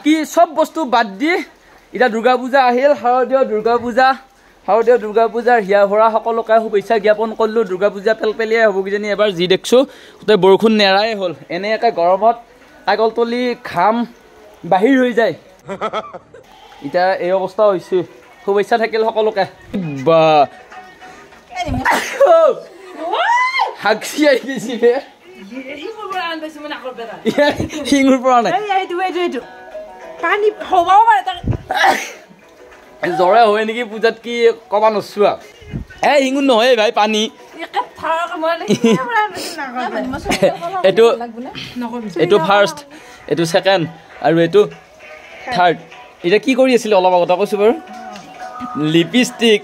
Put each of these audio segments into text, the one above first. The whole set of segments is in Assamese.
কি সব বস্তু বাদ দি এটা দুৰ্গা পূজা আহিল শাৰদীয় দুৰ্গা পূজাৰ হিয়া ভৰা সকলোকে শুভেচ্ছা জ্ঞাপন কৰিলোঁ দুৰ্গা পূজা পেলপেলিয়াই হ'ব কিজানি এবাৰ যি দেখিছোঁ গোটেই বৰষুণ নেৰাই হ'ল এনে একে গৰমত আগলতলি ঘাম বাহিৰ হৈ যায় এতিয়া এই অৱস্থা হৈছে শুভেচ্ছা থাকিল সকলোকে বা হাগছি আহি গৈছি শিঙুৰ পৰা নাই জ্বৰে হয় নেকি পূজাত কি কবা নচোৱা শিঙুৰ নহয় ভাই পানী এইটো ফাৰ্ষ্ট এইটো ছেকেণ্ড আৰু এইটো থাৰ্ড এতিয়া কি কৰি আছিলে অলপ আগতে কৈছোঁ বাৰু লিপষ্টিক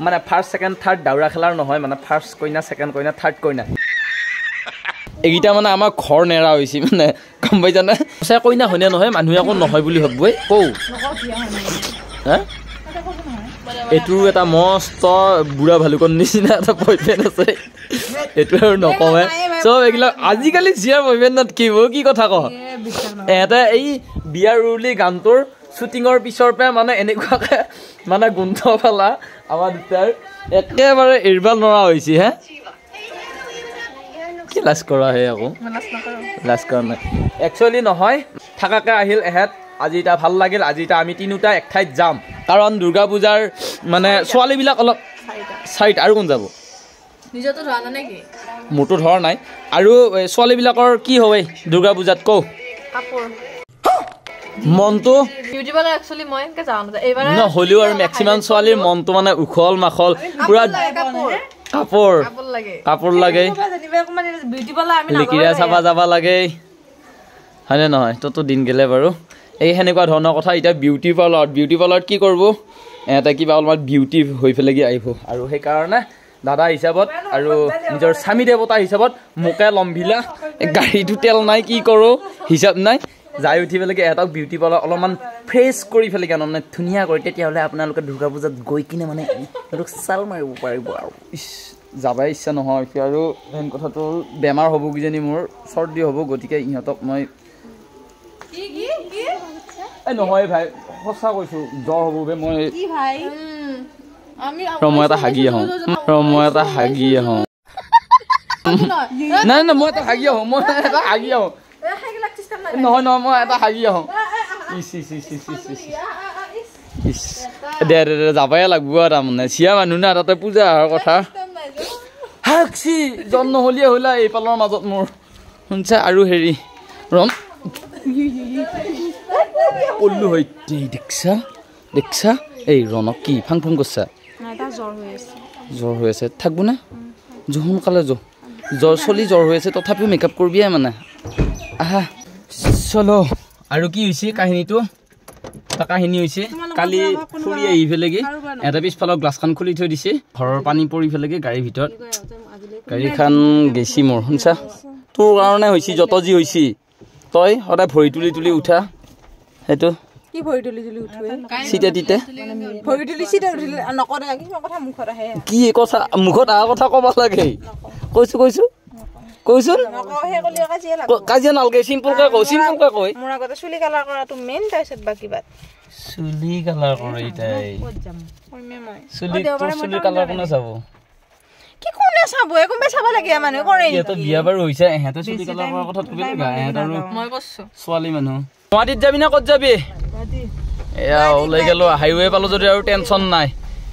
মানে ফাৰ্ষ্ট ছেকেণ্ড থাৰ্ড দাউৰা খেলাৰ নহয় মানে ফাৰ্ষ্ট কইনা ছেকেণ্ড কইনা থাৰ্ড কইনা এইকেইটা মানে আমাৰ ঘৰ নেৰা হৈছে মানে গম পাইছানে সঁচাই কইনা হয়নে নহয় মানুহে আকৌ নহয় বুলি ভাববই কওঁ হা এইটো এটা মস্ত বুঢ়া ভালুকৰ নিচিনা এটা বয়ফ্ৰেণ্ড আছে এইটো আৰু নকওঁহে চব এইবিলাক আজিকালি জীয়াৰ বয়ফ্ৰেণ্ডত কি কথা কওঁ এহঁতে এই বিয়া ৰুলি গানটোৰ শ্বুটিঙৰ পিছৰ পৰা মানে এনেকুৱাকে মানে গোন্ধ পালা আমাৰ দুটাৰ একেবাৰে এৰিব নোৱাৰা হৈছে হে কি লাজ কৰা হে আকৌ লাজ কৰা নাই একচুৱেলি নহয় থাকাকে আহিল এহেঁত আজি এটা ভাল লাগিল আজি এটা আমি তিনিটা এক ঠাইত যাম কাৰণ দুৰ্গা পূজাৰ মানে ছোৱালীবিলাক অলপ চাইড আৰু কোন যাব মোৰতো ধৰা নাই আৰু ছোৱালীবিলাকৰ কি হয় দুৰ্গা পূজাত কওঁ মনটো হ'লেও আৰু মেক্সিমাম ছোৱালীৰ মনটো মানে উখল মাখল পুৰা কাপোৰ লাগে লিকিৰা চাবা যাব লাগে হয়নে নহয় ততো দিন গেলে বাৰু এই সেনেকুৱা ধৰণৰ কথা এতিয়া বিউটি পাৰ্লাৰত কি কৰিব এটা কিবা অলপমান বিউটি হৈ পেলাই আহিব আৰু সেইকাৰণে দাদা হিচাপত আৰু নিজৰ স্বামী দেৱতা হিচাপত মোকে লম্ভিলা গাড়ীটো তেল নাই কি কৰোঁ হিচাপ নাই যাই উঠি পেলাই এহঁতক বিউটি পাৰ্লাৰ অলপমান ফ্ৰেছ কৰি পেলাই কেন মানে ধুনীয়া কৰি তেতিয়াহ'লে আপোনালোকে দুৰ্গা পূজাত গৈ কিনে মানে সিহঁতক চাল মাৰিব পাৰিব আৰু যাবাই ইচ্ছা নহয় এতিয়া আৰু মেইন কথাটো বেমাৰ হ'ব কিজানি মোৰ চৰ্দি হ'ব গতিকে ইহঁতক মই নহয় ভাই সঁচা কৈছোঁ জ্বৰ হ'ব বে মই মই এটা হাগি আহোঁ নাই মই এটা হাগি আহোঁ নহয় মই এটা হাগি আহোঁ দে যাবাই লাগব আৰু তাৰমানে চিয়া মানুহ না তাতে পূজা অহাৰ কথা হাগছি জন নহ'লিয়ে হ'লা এইফালৰ মাজত মোৰ শুনছা আৰু হেৰি ৰম পল্লু হৈ দেখছা এই ৰণক কি ফাং কৰছা জ্বৰ হৈ আছে থাকব না সোনকালে জ্বৰ হৈ আছে তথাপিও মেকআপ কৰিবিয়ে মানে আহা চলো আৰু কি হৈছে কাহিনীটো কাহিনী হৈছে কালি ফুৰি আহি পেলাইগে এটা পিছফালৰ গ্লাছখন খুলি থৈ দিছে ঘৰৰ পানী পৰি পেলাইগে গাড়ীৰ ভিতৰত গাড়ীখন গেছি মোৰ শুনছা তোৰ কাৰণে হৈছে যত যি হৈছে তই সদায় ভৰি তুলি উঠা সেইটো কি ভৰি তুলি উঠে সিটা দিতে ভৰি তুলি সিটা উঠিলে নকৰে কি কথা মুখত আহে কি কথা মুখত আহা কথা কব লাগে কৈছো কাজিয়া নালগে চিম্পলকে কয় মোৰ আগতে চুলি কালাৰ কৰাটো মেইন তাৰপিছত বাকী বাত চুলি কালাৰ কৰে ইতাই চুলি কালাৰ কোনে চাব কি কোনে চাব একমে চাব লাগে মানুহ কৰে এটো বিয়া বাৰ হৈছে এহেতে চুলি কালাৰ কৰাৰ কথা কবি লাগা এহেত আৰু মই কৈছো ছোৱালী মানুহ গুৱাহাটীত যাবি না ক'ত যাবি এয়া ওলাই গেলো হাইৱে পালো যদি আৰু টেনচন নাই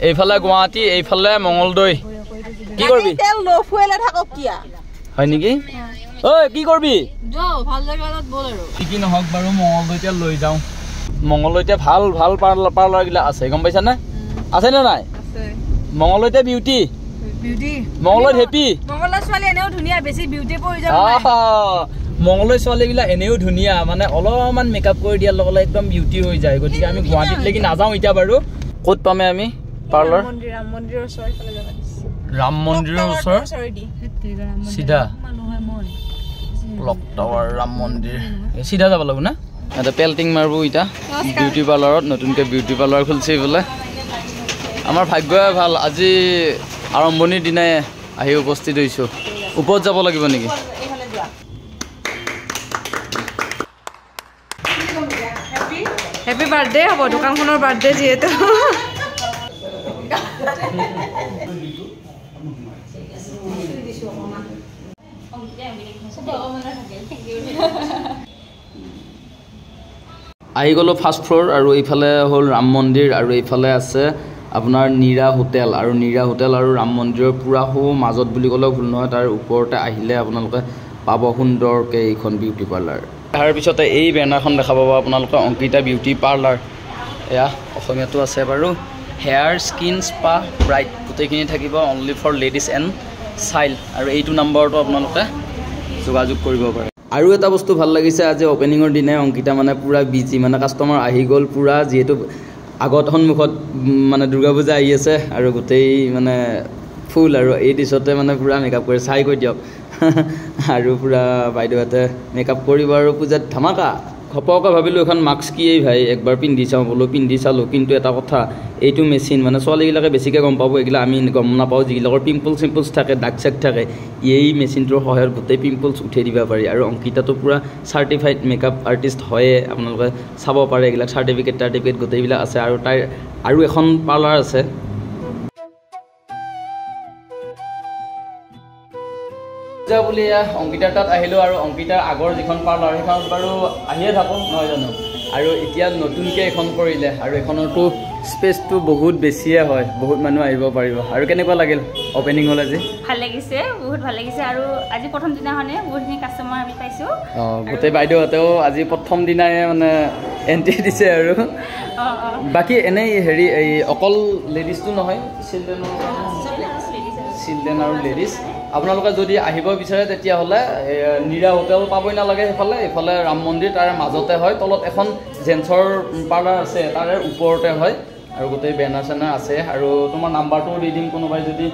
এইফালে গুৱাহাটী এইফালে মঙ্গলদৈ কি কৰবি তেল লো ফুয়েলে থাকক কিয়া হয় নেকি ঐ কি কৰবি যো ভাল জায়গাত বল আৰু কি নহক বাৰু মঙ্গলদৈতে লৈ যাও মঙ্গলদৈতে ভাল পাৰ্লাৰ গিলা আছে গম পাইছা না আছে না নাই আছে মঙ্গলদৈতে বিউটি মঙ্গলদৈ হেপি মঙ্গলদৈ ছোৱালী এনেও ধুনিয়া বেছি বিউটি পৰি যাব মঙ্গলদৈ ছোৱালীগিলা এনেও ধুনিয়া মানে অলপমান মেকআপ কৰি দিয়াৰ লগে একদম বিউটি হৈ যায় গতিকে আমি গুৱাহাটীত লাগি নাযাওঁ এতিয়া বাৰু ক'ত পামে আমি পাৰ্লাৰ ৰাম মন্দিৰৰ ওচৰ সিধা ক্লক টাৱাৰ ৰাম মন্দিৰ সিধা যাব লাগিব না এটা পেল্টিং মাৰব ইটা বিউটি পাৰ্লাৰত নতুনকৈ বিউটি পাৰ্লাৰ খুলিছে বোলে আমাৰ ভাগ্যই ভাল আজি আৰম্ভণিৰ দিনাই আহি উপস্থিত হৈছোঁ ওপৰত যাব লাগিব নেকি হ্যাপি বাৰ্থডে হ'ব দোকানখনৰ বাৰ্থডে যিহেতু আহি গ'লো ফাৰ্ষ্ট ফ্ল'ৰ আৰু এইফালে হ'ল ৰাম মন্দিৰ আৰু এইফালে আছে আপোনাৰ নীৰা হোটেল আৰু নীৰা হোটেল আৰু ৰাম মন্দিৰৰ পূৰা মাজত বুলি ক'লেও ভুল নহয় তাৰ ওপৰতে আহিলে আপোনালোকে পাব সুন্দৰকৈ এইখন বিউটি পাৰ্লাৰ তাৰ পিছতে এই বেনাৰখন দেখা পাব আপোনালোকে অংকিতা বিউটি পাৰ্লাৰ এয়া অসমীয়াটো আছে বাৰু হেয়াৰ স্কিন স্পা ব্ৰাইট গোটেইখিনি থাকিব only for ladies and child আৰু এইটো নম্বৰটো আপোনালোকে যোগাযোগ কৰিব পাৰে আৰু এটা বস্তু ভাল লাগিছে আজি অপেনিঙৰ দিনাই অংকিতা মানে পূৰা বিজি মানে কাষ্টমাৰ আহি গ'ল পূৰা যিহেতু আগত সন্মুখত মানে দুৰ্গা পূজা আহি আছে আৰু গোটেই মানে ফুল আৰু এই দিশতে মানে পূৰা মেকআপ কৰি চাই কৈ দিয়ক আৰু পূৰা বাইদেউহঁতে মেকআপ কৰিব আৰু পূজাত ধামাকা ঘপককৈ ভাবিলোঁ এখন মাস্ক কি এই ভাই একবাৰ পিন্ধি চাওঁ বোলো পিন্ধি চালোঁ কিন্তু এটা কথা এইটো মেচিন মানে ছোৱালীবিলাকে বেছিকৈ গম পাব এইবিলাক আমি গম নাপাওঁ যিবিলাকৰ পিম্পলছ থাকে দাগ চাগ থাকে এই মেচিনটোৰ সহায়ত গোটেই পিম্পলছ উঠাই দিব পাৰি আৰু অংকিতাটো পূৰা চাৰ্টিফাইড মেকআপ আৰ্টিষ্ট হয়ে আপোনালোকে চাব পাৰে এইবিলাক চাৰ্টিফিকেট গোটেইবিলাক আছে আৰু তাইৰ আৰু এখন পাৰ্লাৰ আছে পূজা বুলি অংকিতাৰ তাত আহিলোঁ আৰু অংকিতাৰ আগৰ যিখন পাৰ্লাৰ সেইখন বাৰু আহিয়ে থাকোঁ নহয় জানো আৰু এতিয়া নতুনকৈ এখন কৰিলে আৰু এখনৰতো স্পেচটো বহুত বেছিয়ে হয় বহুত মানুহ আহিব পাৰিব আৰু কেনেকুৱা লাগিল অপেনিং হ'ল আজি ভাল লাগিছে বহুত ভাল লাগিছে আৰু আজি প্ৰথম দিনাখনে বহুতখিনি কাষ্টমাৰ আমি পাইছোঁ গোটেই বাইদেউহঁতেও আজি প্ৰথম দিনাই মানে এণ্ট্ৰি দিছে আৰু বাকী এনেই হেৰি এই অকল লেডিজটো নহয় চিলড্ৰেন আৰু লেডিজ আপোনালোকে যদি আহিব বিচাৰে তেতিয়াহ'লে নীৰা হোটেল পাবই নালাগে এইফালে ৰাম মন্দিৰ তাৰে মাজতে হয় তলত এখন জেন্টছৰ পাৰ্লাৰ আছে তাৰে ওপৰতে হয় আৰু গোটেই বেনাৰ চেনাৰ আছে আৰু তোমাৰ নাম্বাৰটোও দি দিম কোনোবাই যদি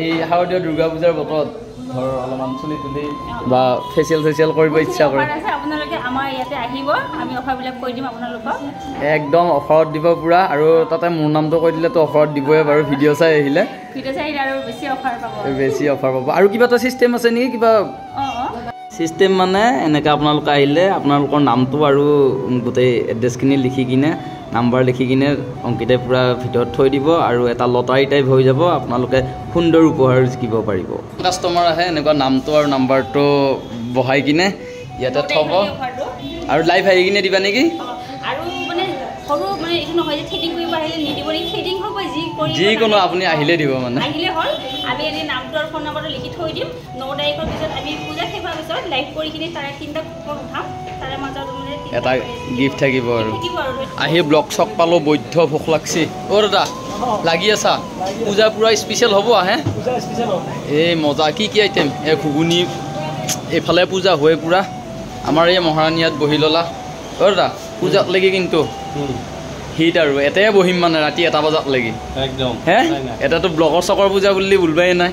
এই শাৰদীয় দুৰ্গা পূজাৰ বতৰত ধৰ অলপমান চুলি তুলি বা ফেচিয়েল কৰিব ইচ্ছা কৰে আপোনালোকে আমাৰ ইয়াতে আহিব আমি অফাৰবিলাক কৈ দিম আপোনালোকক একদম অফাৰত দিব পূৰা আৰু তাতে মোৰ নামটো কৈ দিলেতো অফাৰত দিবই বাৰু ভিডিঅ' চাই আহিলে আৰু বেছি অফাৰ পাব আৰু কিবা এটা চিষ্টেম আছে নেকি কিবা চিষ্টেম মানে এনেকৈ আপোনালোকে আহিলে আপোনালোকৰ নামটো আৰু গোটেই এড্ৰেছখিনি লিখি কিনে নাম্বাৰ লিখি কিনে অংকিতাই পূৰা ভিতৰত থৈ দিব আৰু এটা লটাৰী টাইপ হৈ যাব আপোনালোকে সুন্দৰ উপহাৰ জিকিব পাৰিব কাষ্টমাৰ আহে এনেকুৱা নামটো আৰু নাম্বাৰটো বহাই কিনে ইয়াতে থ'ব আৰু লাইভ আহি কিনে দিবা নেকি যিকোনো আপুনি আহিলে দিব মানে আমি এনে নামটো আৰু ফোন নম্বৰটো লিখি থৈ দিম 9 তাৰিখৰ পিছত আমি পূজা শেষ হোৱাৰ পিছত লাইভ কৰি কিনে তাৰে 3টা কুপন উঠাম তাৰে মাজত মানে এটা গিফ্ট থাকিব আৰু আহি ব্লক চক পালোঁ বৈধ্য ভোক লাগছি দাদা লাগি আছা পূজা পূৰা স্পেচিয়েল হ'ব আহে এই মজা কি আইটেম এই ঘুগুনি এইফালে পূজা হয় পূৰা আমাৰ এই মহাৰাণীয়াত বহি ল'লা দাদা পূজাক লাগি কিন্তু হিট আৰু এটাই বহিম মানে ৰাতি 1টা বজাত লাগি একদম হে এটাতো ব্লকৰ চকৰ পূজা বুলি বুলবাই নাই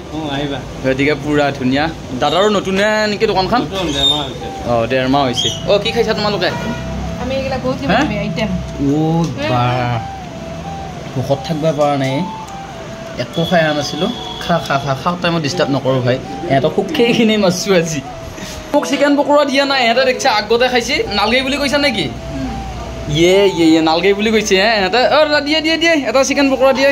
গতিকে পূৰা ধুনীয়া দাদাৰো নতুনে নেকি দোকানখন 1.5 মাহ হৈছে কি খাইছা তোমালোকে ভোকত থাকিব পৰা নাই একো খাই অহা নাছিলোঁ খাওঁতে মই ডিষ্টাৰ্ব নকৰোঁ ভাই সিহঁতক সুখেইখিনি মাৰিছোঁ আজি মোক চিকেন পকৰা দিয়া নাই সিহঁতে দেখিছে আগতে খাইছে নালগেই বুলি কৈছা নেকি ইয়ে নালগেই বুলি কৈছে ইহঁতে দিয়ে এটা চিকেন পকৰা দিয়ে